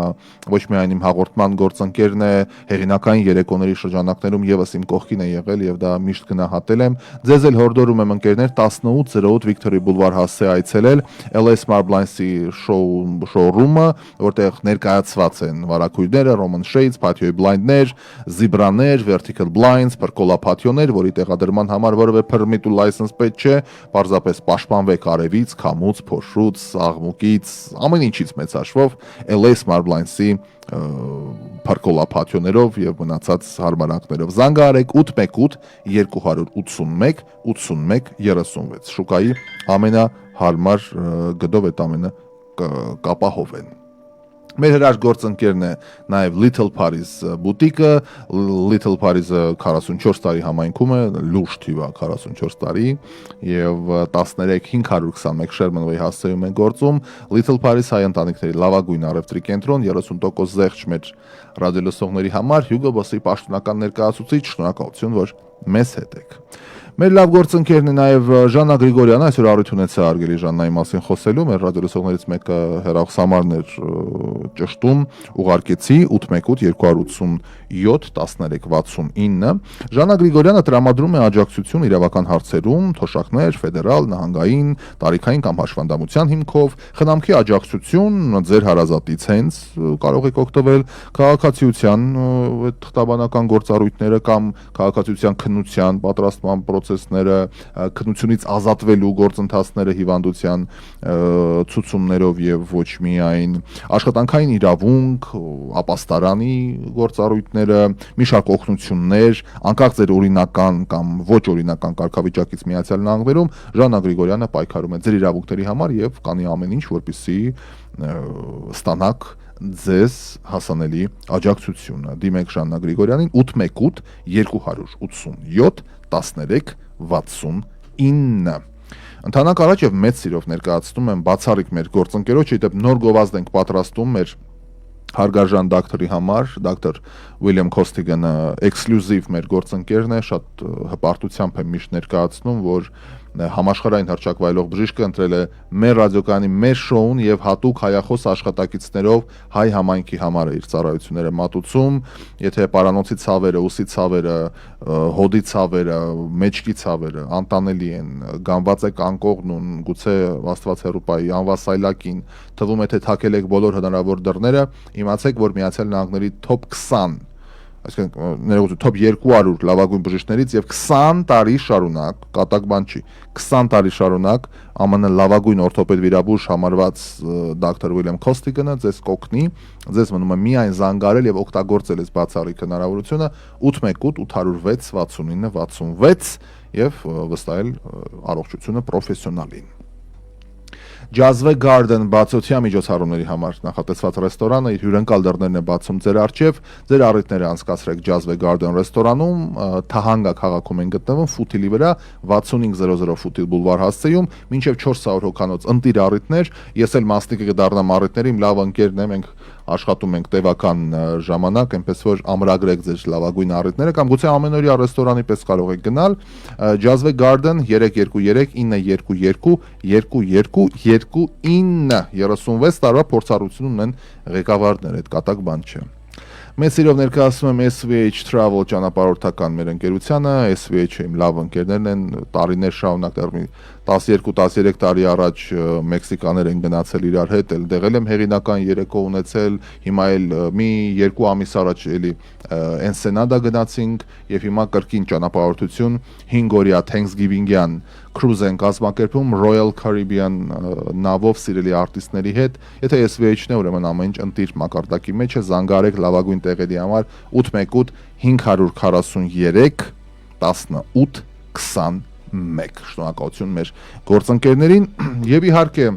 ոչ միայն իմ հաղորդման գործընկերն է, հեղինակային երեկոների շրջանակներում եւս իմ կողքին է եղել եւ դա միշտ գնահատել եմ։ Ձեզ էլ հորդորում եմ ընկերներ 1808 Victory Boulevard հասցե այցելել LA Smart Blinds-ի շոուրումը, որտեղ ներկայացված են վարակույրները, Roman Shades, Patio Blind-ներ, զիբրաներ, vertical blinds, պրկոլապատիոներ, որի տեղադրման համար որևէ permit ու license պետք չէ, պարզապես պաշտպանվեք արևից, քամուց, փոշուց, աղմուկից, ամեն ինչից մեծ հաշվով LA Smart Blinds-ի պրկոլապատիոներով եւ մնացած հարմարանքներով։ Զանգահարեք 818 281 81 36։ Շուկայի ամենահարմար գդով այդ ամենը կապահով են։ Մեր հրաշք գործընկերն է նաև Little Paris բուտիկը, Little Paris-ը 44 տարի համայնքում է, լուրջ թիվ է 44 տարի եւ 13521 Sherman-Way հասցեում է գործում։ Little Paris հայ ընտանիքների լավագույն առևտրի կենտրոն, 30% զեղչ մեր ռադիոլսողների համար, Hugo Boss-ի պաշտոնական ներկայացուցիչ, շնորհակալություն, որ մեզ հետ եք։ Մեր լավ գործընկերն է նաև Ժաննա Գրիգորյանը, այսօր առիթ ունեցա հարգելի Ժաննայի մասին խոսելու, մեր ռադիոլսողներից մեկը հեռախոսամարներ ճշտում, ուղարկեցի 818 287 1369։ Ժաննա Գրիգորյանը տրամադրում է աջակցություն իրավական հարցերում, թոշակներ, ֆեդերալ, նահանգային, տարիքային կամ հաշվանդամության հիմքով, խնամքի աջակցություն ձեր հարազատից հենց կարող եք օգտվել, քաղաքացիության թղթաբանական գործառույթները կամ քաղաքացիության քննության պատրաստման process-ները, քննությունից ազատվելու գործընթացները հիվանդության ցուցումներով եւ ոչ միայն աշխատանքային իրավունք, ապաստարանի գործառույթները, մի շարք օգնություններ, անկախ ձեր օրինական կամ ոչ օրինական կարգավիճակից Միացյալ Նահանգներում Ժաննա Գրիգորյանը պայքարում է ձեր իրավունքների համար եւ կանի ամեն ինչ, որպեսզի ստանաք ձեզ հասանելի աջակցությունը։ Դիմեք Ժաննա Գրիգորյանին 818 287 1369։ Ընթանակ առաջ եւ մեծ սիրով ներկայացնում եմ բացառիկ մեր գործընկերոջ, իդեպ նոր գովազդ ենք պատրաստում մեր Հարգարժան դոկտորի համար, դոկտոր Ուիլյամ Քոստիգանը էքսկլյուզիվ մեր գործընկերն է, շատ հպարտությամբ եմ միշտ ներկայացնում, որ համաշխարհային հռչակվայելող բժիշկը ընտրել է մեր ռադիոկայանի մեր շոուն եւ հատուկ հայախոս աշխատակիցներով հայ համայնքի համար իր ծառայությունները մատուցում, եթե պարանոցի ցավերը, ուսի ցավերը, հոդի ցավերը, մեջքի ցավերը անտանելի են, գանված եք անկողնուն, գուցե Աստված հեռուպայի անվասայլակին, թվում է թե թակել եք բոլոր հնարավոր դռները, իմացեք, որ Միացյալ Նահանգների top 20 այսինքն ներողություն top 200 լավագույն բժիշկներից եւ 20 տարի շարունակ, կատակ բան չի, 20 տարի շարունակ ԱՄՆ լավագույն օրթոպեդ վիրաբույժ համարված դոկտոր Ուիլյամ Քոստիգանը ձեզ կօգնի, ձեզ մնում է միայն զանգարել եւ օգտագործել այս բացառիկ հնարավորությունը 818 806 69 66 եւ վստահել առողջությունը պրոֆեսիոնալին։ Jazve Garden բացօթյա միջոցառումների համար նախատեսված ռեստորանը իր հյուրընկալ դռներն է բացում ձեր առջև, ձեր առիթները անցկացրեք Jazve Garden ռեստորանում, Թահանգա քաղաքում են գտնվում, Ֆուտիլի վրա 6500 Ֆուտիլ բուլվար հասցեում, մինչև 400 հոգանոց ընտիր առիթներ, ես էլ մասնիկը կդառնամ առիթների, իմ լավ ընկերն եմ, մենք աշխատում ենք տևական ժամանակ, այնպես որ ամրագրեք ձեր լավագույն առիթները կամ գուցե ամենօրյա ռեստորանի պես կարող եք գնալ Jazve Garden 323 922 2229 36 տարվա փորձառություն ունեն ղեկավարներ, այդ կատակ բան չէ։ Մեծ սիրով ներկայացնում եմ SVH Travel ճանապարհորդական մեր ընկերությանը, SVH-ը իմ լավ ընկերներն են, տարիներ շարունակ դեռ 12-13 տարի առաջ մեքսիկաներ են գնացել իրար հետ, էլ դեղել եմ հեղինական երեկո ունեցել, հիմա էլ մի 2 ամիս առաջ էլի Ensenada գնացինք եւ հիմա կրկին ճանապարհորդություն 5 օրյա Thanksgiving-յան cruise են կազմակերպում Royal Caribbean նավով սիրելի արտիստների հետ։ Եթե SVH-ն է, ուրեմն ամեն ինչ ընտիր մակարդակի մեջ է, զանգարեք լավագույն տեղերի համար 818 543 1821։ Շնորհակալություն մեր գործընկերներին եւ իհարկե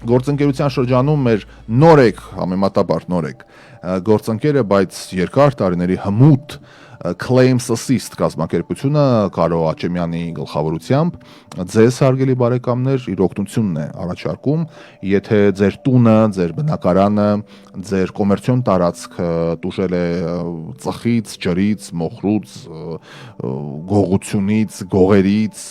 գործընկերության շրջանում մեր նորեկ, համեմատաբար նորեկ գործընկերը, բայց երկար տարիների հմուտ Claims Assist կազմակերպությունը Կարո Աչեմյանի գլխավորությամբ ձեզ հարգելի բարեկամներ իր օգնությունն է առաջարկում, եթե ձեր տունը, ձեր բնակարանը, ձեր կոմերցիոն տարածքը տուժել է ծխից, ջրից, մոխրուց, գողությունից, գողերից,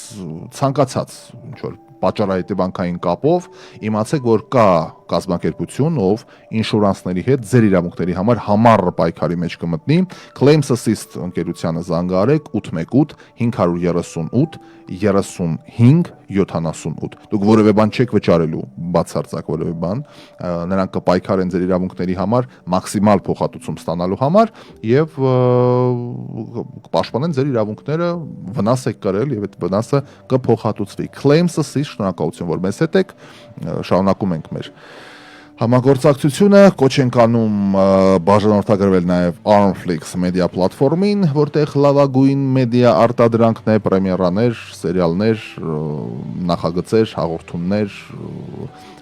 ցանկացած ինչ որ պատճառահետևանքային կապով, իմացեք, որ կա կազմակերպություն, ով ինշուրանսների հետ ձեր իրավունքների համար համառ պայքարի մեջ կմտնի։ Claims Assist ընկերությանը զանգարեք 818 538 35 78։ Դուք որևէ բան չեք վճարելու, բացարձակ որևէ բան, նրանք կպայքարեն ձեր իրավունքների համար մաքսիմալ փոխհատուցում ստանալու համար եւ կպաշտպանեն ձեր իրավունքները, վնաս եք կրել եւ այդ վնասը կփոխհատուցվի։ Claims Assist, շնորհակալություն, որ մեզ հետ եք, շարունակում ենք մեր համագործակցությունը, կոչ ենք անում բաժանորդագրվել նաև Armflix մեդիա պլատֆորմին, որտեղ լավագույն մեդիա արտադրանքն է, պրեմիերաներ, սերիալներ, նախագծեր, հաղորդումներ,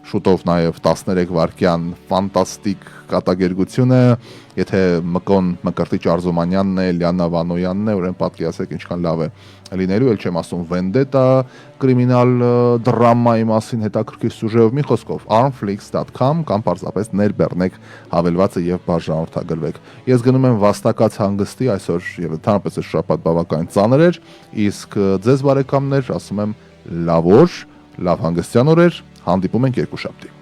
շուտով նաև 13 վայրկյան ֆանտաստիկ կատակերգությունը, եթե Մկրտիչ Արզումանյանն է, Լիանա Վանոյանն է, ուրեմն պատկերացրեք ինչքան լավ է լինելու, էլ չեմ ասում Vendetta կրիմինալ դրամայի մասին հետաքրքիր սյուժեով, մի խոսքով armflix.com կամ պարզապես ներբեռնեք հավելվածը եւ բաժանորդագրվեք։ Ես գնում եմ վաստակած հանգստի, այսօր եւ ընդհանրապես այս շաբաթ բավականին ծանր էր, իսկ ձեզ բարեկամներ ասում եմ լավ օր, լավ հանգստյան օրեր, հանդիպում ենք երկուշաբթի։